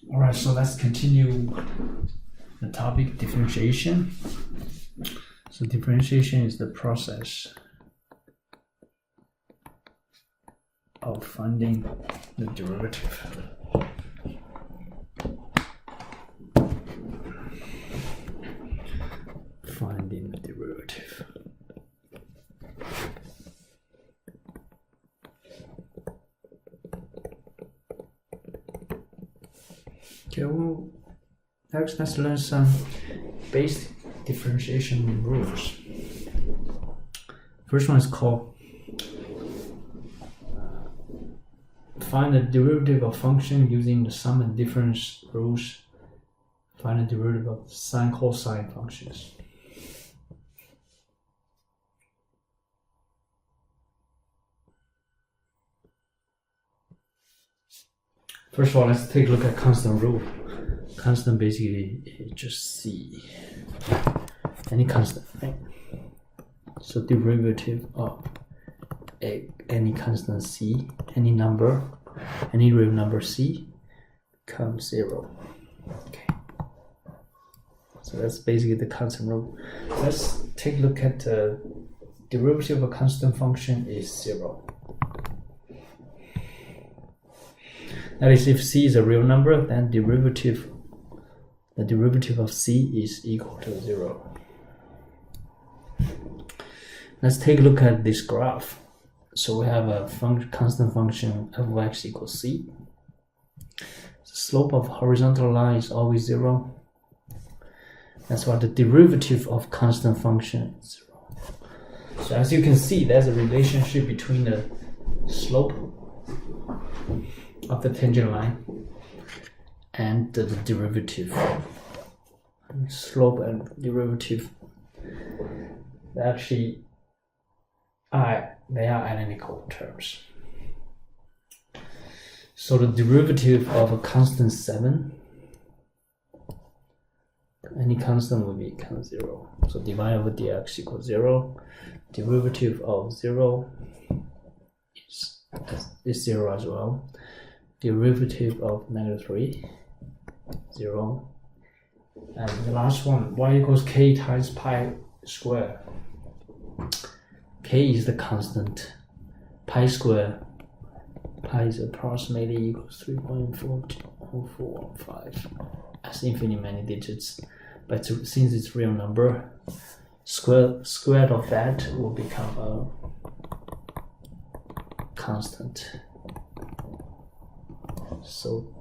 Alright, so let's continue the topic differentiation. So differentiation is the process of finding the derivative. Finding the derivative. Okay, well, let's learn some basic differentiation rules. First one is called find the derivative of function using the sum and difference rules. Find the derivative of sine cosine functions. First of all, let's take a look at constant rule. Constant basically is just C. Any constant, right? So derivative of any constant C, any number, any real number C becomes 0. Okay. So that's basically the constant rule. Let's take a look at the derivative of a constant function is 0. That is, if C is a real number, then the derivative of C is equal to 0. Let's take a look at this graph. So we have a constant function of x equals C. The slope of horizontal line is always 0. That's why the derivative of constant function is 0. So as you can see, there's a relationship between the slope of the tangent line and the derivative. Slope and derivative, actually they are identical terms. So the derivative of a constant 7, any constant will become 0. So dy over dx equals 0. Derivative of 0 is 0 as well. Derivative of -3, 0. And the last one, y equals k times pi square. K is the constant. Pi square, pi is approximately equals 3.445. That's infinitely many digits. But since it's real number, squared of that will become a constant. So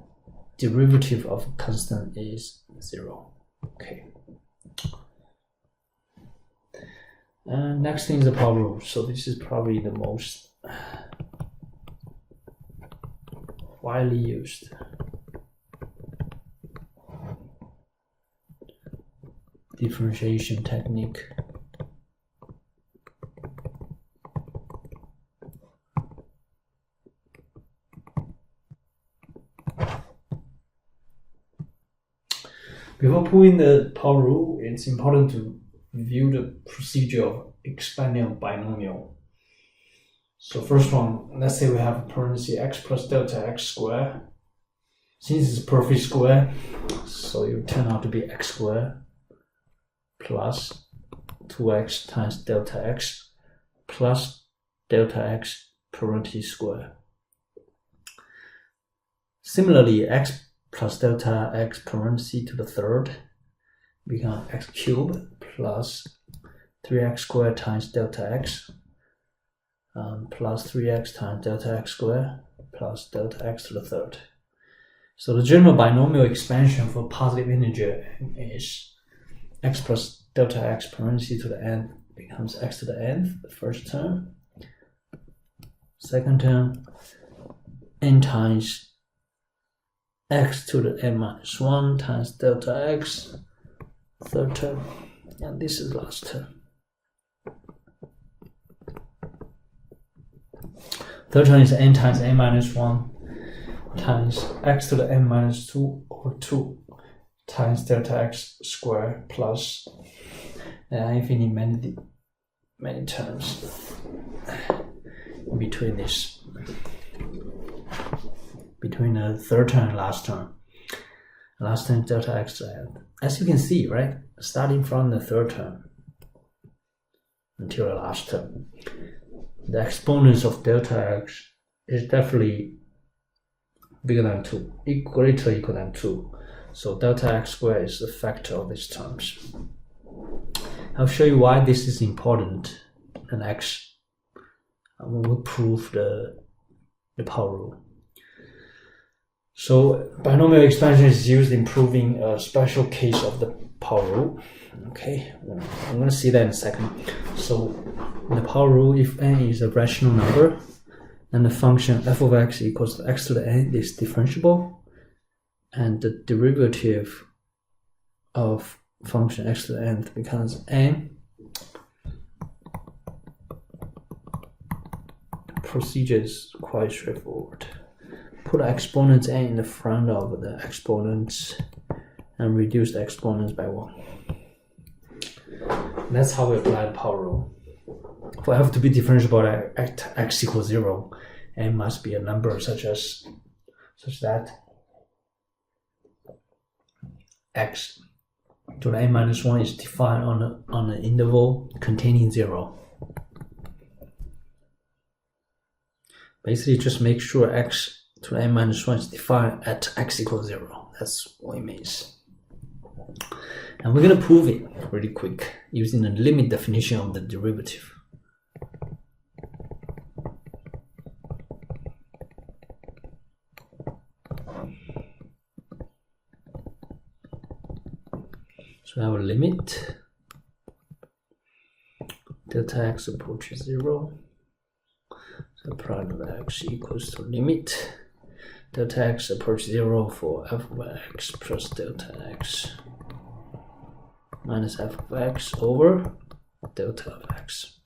derivative of constant is 0. Okay. And next thing is the power rule. So this is probably the most widely used. Differentiation technique. Before proving the power rule, it's important to review the procedure of expanding a binomial. So first one, let's say we have a parenthesis x plus delta x squared. Since it's a perfect square, so it will turn out to be x squared plus 2x times delta x plus delta x parenthesis square. Similarly, x plus delta x parenthesis to the third become x cubed plus 3x squared times delta x plus 3x times delta x squared plus delta x to the third. So the general binomial expansion for positive integer is x plus delta x parenthesis to the n becomes x to the nth, the first term. Second term, n times x to the n minus 1 times delta x, third term, and this is last term. Third term is n times n minus 1 times x to the n minus 2 over 2 times delta x squared plus infinitely many terms in between this, between the third term and last term. last term delta x to the nth. As you can see, right, starting from the third term until the last term, the exponents of delta x is definitely bigger than 2, greater or equal than 2. So delta x squared is the factor of these terms. I'll show you why this is important in x when we prove the power rule. So binomial expansion is used in proving a special case of the power rule. Okay, I'm going to see that in a second. So in the power rule, if n is a rational number, then the function f of x equals to x to the n is differentiable, and the derivative of function x to the nth becomes n. The procedure is quite straightforward. Put exponents n in the front of the exponents and reduce the exponents by 1. That's how we apply the power rule. For f to be differentiable at x equals 0, n must be a number such that x to the n minus 1 is defined on an interval containing 0. Basically, just make sure x to the n minus 1 is defined at x equals 0. That's what it means. And we're going to prove it really quick using the limit definition of the derivative. So we have a limit delta x approaches 0. So apply to x equals to limit delta x approaches 0 for f of x plus delta x minus f of x over delta of x.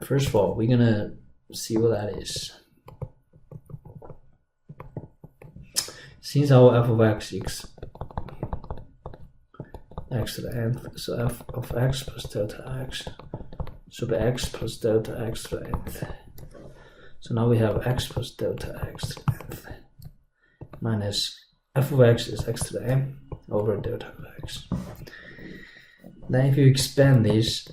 First of all, we're gonna see what that is. Since our f of x is x to the nth, so f of x plus delta x should be x plus delta x to the nth. So now we have x plus delta x to the nth minus f of x is x to the n over delta of x. Then if you expand this,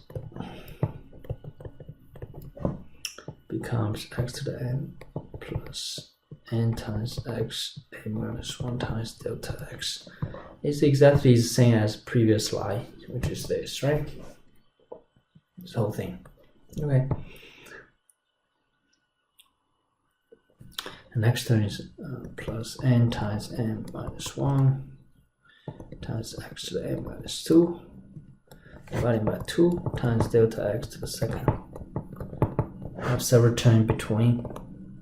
becomes x to the n plus n times x a minus 1 times delta x. It's exactly the same as previous slide, which is this, right? This whole thing. Okay. The next term is plus n times n minus 1 times x to the n minus 2 divided by 2 times delta x to the second. I have several terms between,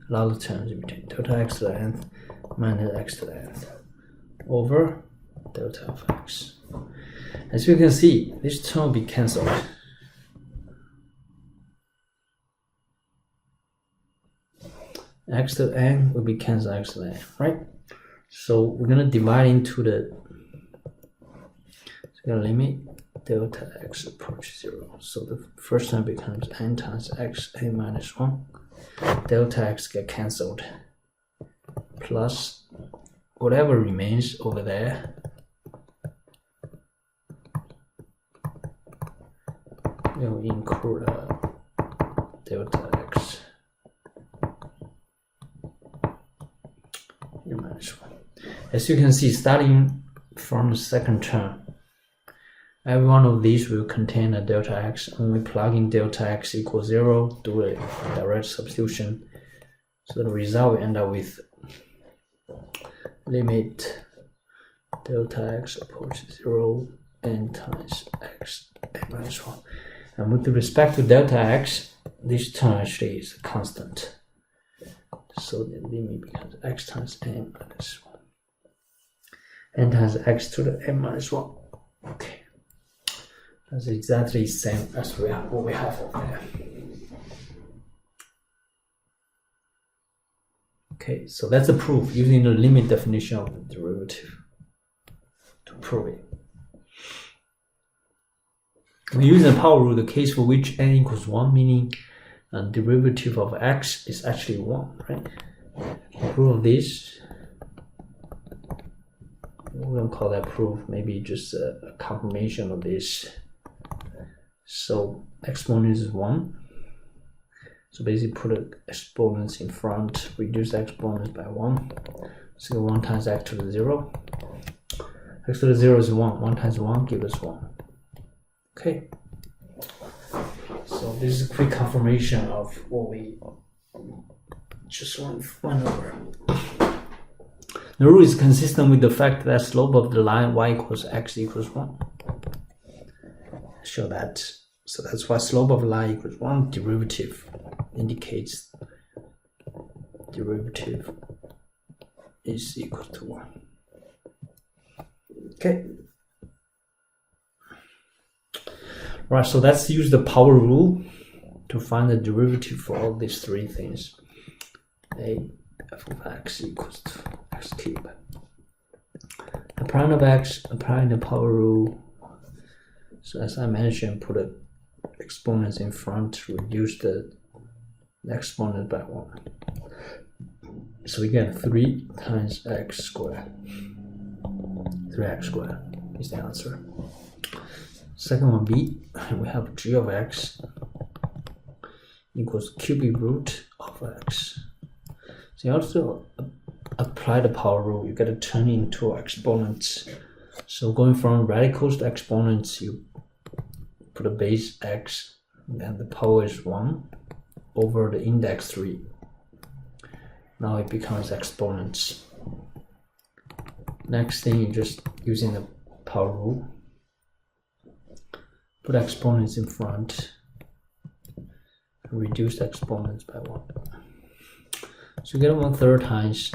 a lot of terms in between. Delta x to the nth minus x to the nth over delta of x. As you can see, this term will be cancelled. X to the n will be cancelled x to the n, right? So we're gonna divide into the, so we're gonna limit delta x approach 0. So the first term becomes n times x a minus 1. Delta x get cancelled, plus whatever remains over there will include delta x a minus 1. As you can see, starting from the second term, every one of these will contain a delta x. When we plug in delta x equals 0, do a direct substitution. So the result we end up with limit delta x approaches 0 n times x a minus 1. And with respect to delta x, this term actually is a constant. So the limit becomes x times n minus 1. N times x to the n minus 1. Okay. That's exactly the same as what we have over there. Okay, so that's the proof using the limit definition of the derivative to prove it. We use the power rule, the case for which n equals 1, meaning derivative of x is actually 1, right? Proof of this 1 we don't call that proof, maybe just a confirmation of this. So exponent is 1. So basically put exponents in front, reduce exponents by 1. So 1 times x to the 0. X to the 0 is 1. 1 times 1 gives us 1. Okay. So this is a quick confirmation of what we just went over. The rule is consistent with the fact that slope of the line y equals x equals 1. Show that. So that's why slope of line equals 1. Derivative indicates derivative is equal to 1. Okay. Right, so let's use the power rule to find the derivative for all these three things. A f of x equals to x cubed. The prime of x, applying the power rule. So as I mentioned, put the exponents in front to reduce the exponent by 1. So we get 3 times x squared. 3x squared is the answer. Second one B, we have g of x equals cubic root of x. So you also apply the power rule, you get to turn into exponents. So going from radicals to exponents, you put a base x, and the power is 1 over the index 3. Now it becomes exponents. Next thing, you're just using the power rule. Put exponents in front, reduce the exponents by 1. So you get 1/3 times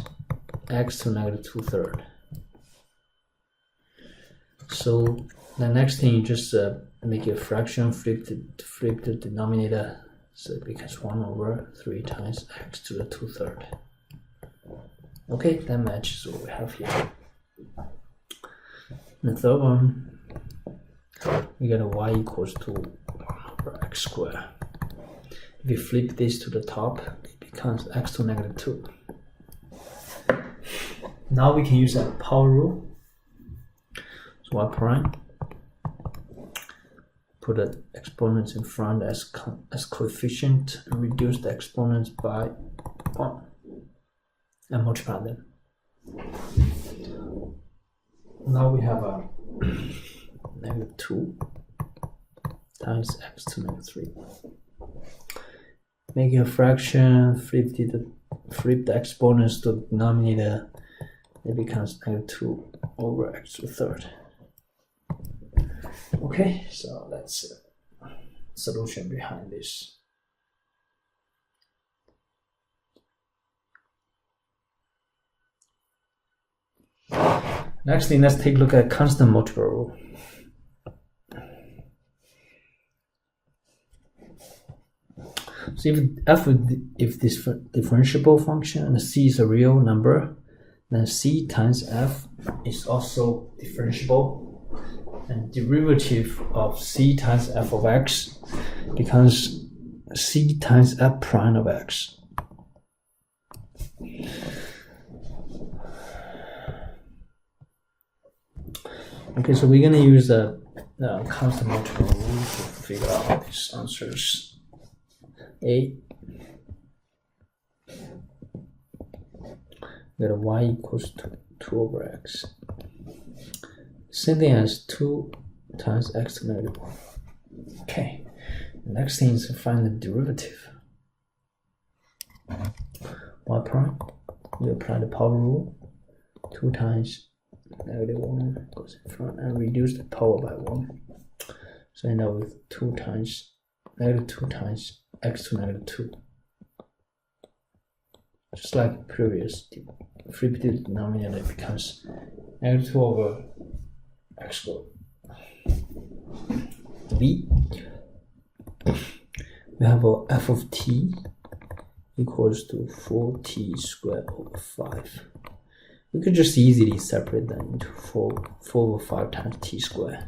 x to negative 2/3. So the next thing, you just make it a fraction, flip the denominator, so it becomes 1 over 3 times x to the 2/3. Okay, that matches what we have here. The third one, we get a y equals to 1 over x squared. If you flip this to the top, it becomes x to negative 2. Now we can use that power rule. So y prime, put the exponents in front as coefficient and reduce the exponents by 1 and multiply them. Now we have a negative 2 times x to negative 3. Make a fraction, flip the exponents to the denominator, it becomes negative 2 over x to the 3rd. Okay, so that's the solution behind this. Next thing, let's take a look at constant multiple rule. So if this differentiable function and c is a real number, then c times f is also differentiable, and derivative of c times f of x becomes c times f prime of x. Okay, so we're going to use the constant multiple rule to figure out these answers. A, we get y equals to 2 over x. Same thing as 2 times x to negative 1. Okay, the next thing is to find the derivative. Y prime, we apply the power rule. 2 times negative 1 goes in front and reduce the power by 1. So end up with 2 times negative 2 times x to negative 2. Just like previous, flip the denominator, it becomes negative 2 over x squared. B, we have a f of t equals to 4t squared over 5. We could just easily separate them into 4 over 5 times t squared.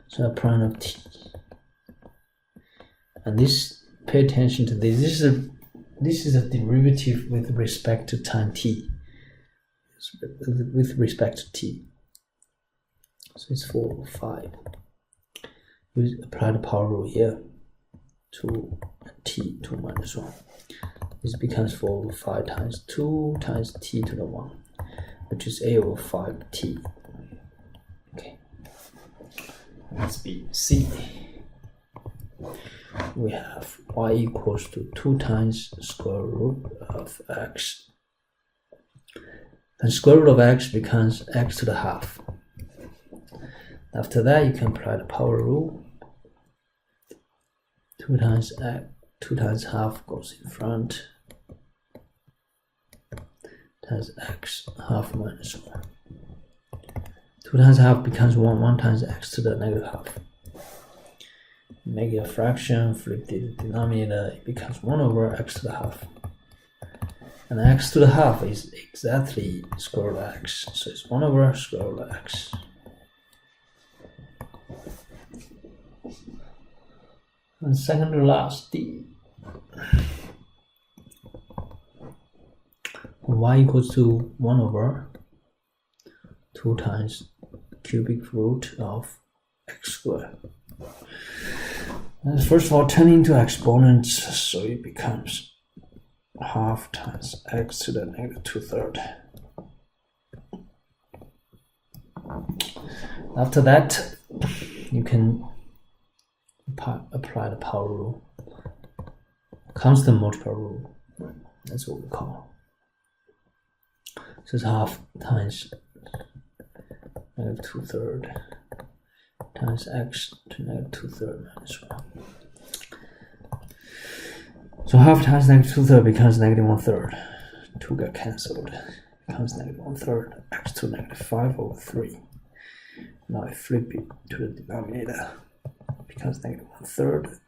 So a prime of t. And this, pay attention to this. This is a derivative with respect to time t. with respect to t. So it's 4 over 5. We apply the power rule here to t to minus 1. This becomes 4 over 5 times 2 times t to the 1, which is a over 5t. Okay, let's be c. We have y equals to 2 times square root of x. And square root of x becomes x to the half. After that, you can apply the power rule. 2 times half goes in front, times x half minus 1. 2 times half becomes 1, 1 times x to the negative half. Make it a fraction, flip the denominator, it becomes 1 over x to the half. And x to the half is exactly square root of x, so it's 1 over square root of x. And second to last, d. Y equals to 1 over 2 times cubic root of x squared. And first of all, turn into exponents, so it becomes half times x to the negative 2/3. After that, you can apply the power rule, constant multiple rule. That's what we call. So it's half times negative 2/3 times x to negative 2/3 minus 1. So half times negative 2/3 becomes negative 1/3. 2 got cancelled. Becomes negative 1/3 x to negative 5 over 3. Now I flip it to the denominator. Becomes negative 1/3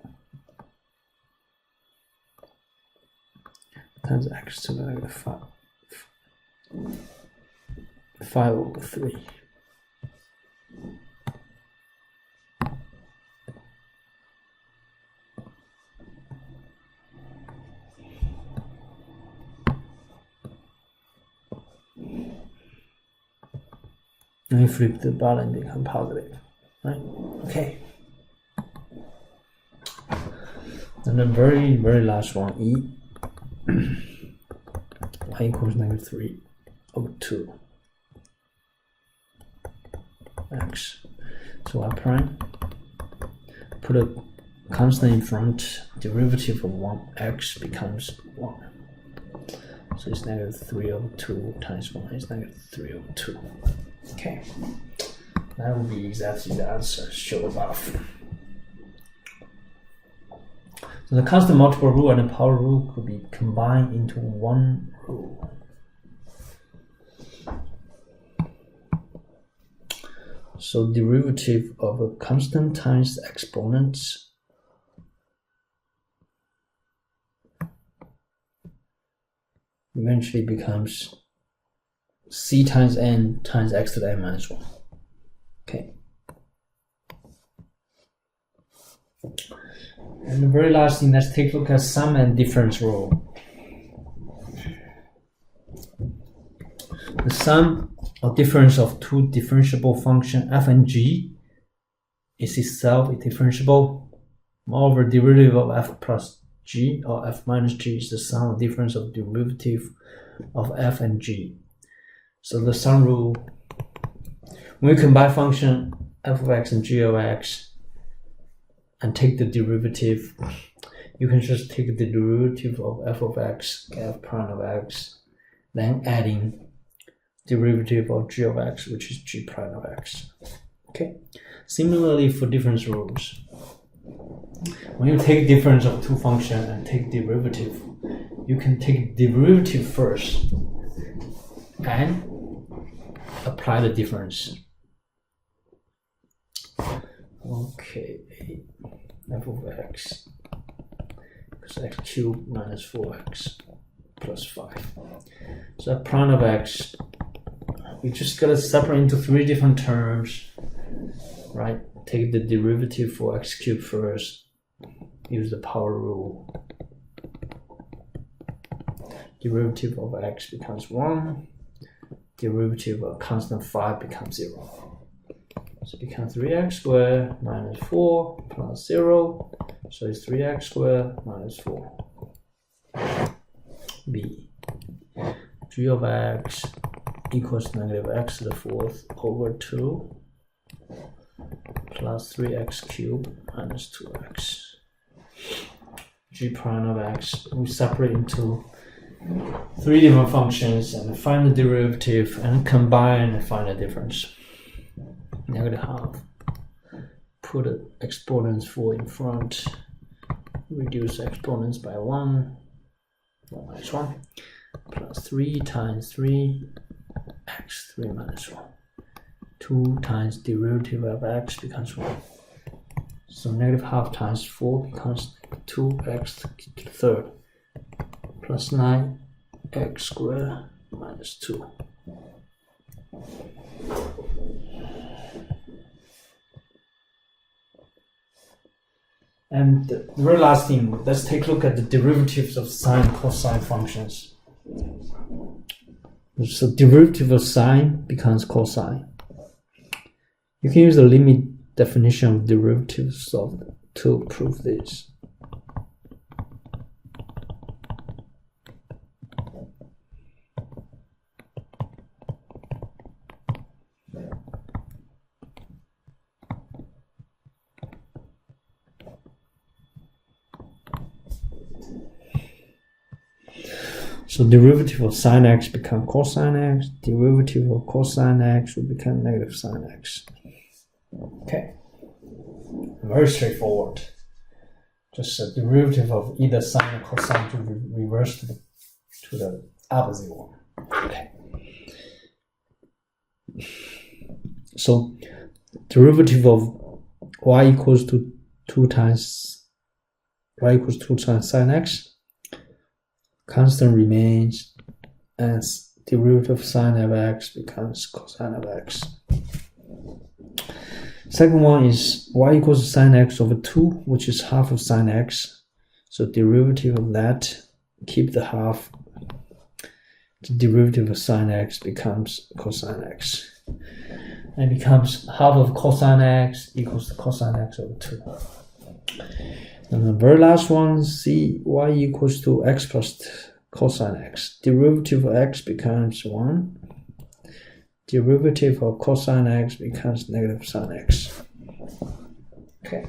times x to the negative 5 over 3. And we flip the bottom and become positive, right? Okay. And the very last one, e. Y equals negative 3 over 2 x. So I prime, put a constant in front, derivative of 1x becomes 1. So it's negative 3 over 2 times 1 is negative 3 over 2. Okay, that will be exactly the answer shown above. So the constant multiple rule and the power rule could be combined into one rule. So derivative of a constant times the exponents eventually becomes c times n times x to the n minus 1. Okay. And the very last thing, let's take a look at sum and difference rule. The sum or difference of two differentiable functions f and g is itself a differentiable. Moreover, derivative of f plus g or f minus g is the sum or difference of derivative of f and g. So the sum rule, when we combine function f of x and g of x and take the derivative, you can just take the derivative of f of x, f prime of x, then adding derivative of g of x, which is g prime of x. Okay. Similarly for difference rules, when you take difference of two functions and take derivative, you can take derivative first and apply the difference. Okay, f of x equals x cubed minus 4x plus 5. So f prime of x, we just gotta separate into three different terms, right? Take the derivative for x cubed first, use the power rule. Derivative of x becomes 1, derivative of constant 5 becomes 0. So it becomes 3x squared minus 4 plus 0. So it's 3x squared minus 4. B. G of x equals negative x to the 4th over 2 plus 3x cubed minus 2x. G prime of x, we separate into 3 different functions and find the derivative and combine and find the difference. Negative half. Put the exponents 4 in front. Reduce exponents by 1. 1 minus 1. Plus 3 times 3 x 3 minus 1. 2 times derivative of x becomes 1. So negative half times 4 becomes 2x to the third plus 9x squared minus 2. And the very last thing, let's take a look at the derivatives of sine and cosine functions. So derivative of sine becomes cosine. You can use the limit definition of derivatives to prove this. So derivative of sine x become cosine x, derivative of cosine x will become negative sine x. Okay, very straightforward. Just a derivative of either sine or cosine to reverse to the opposite one. Okay. So derivative of y equals to 2 times sine x. Constant remains, and derivative of sine of x becomes cosine of x. Second one is y equals to sine x over 2, which is half of sine x. So derivative of that, keep the half. The derivative of sine x becomes cosine x. And it becomes half of cosine x equals to cosine x over 2. And the very last one, see y equals to x plus cosine x. Derivative of x becomes 1. Derivative of cosine x becomes negative sine x. Okay.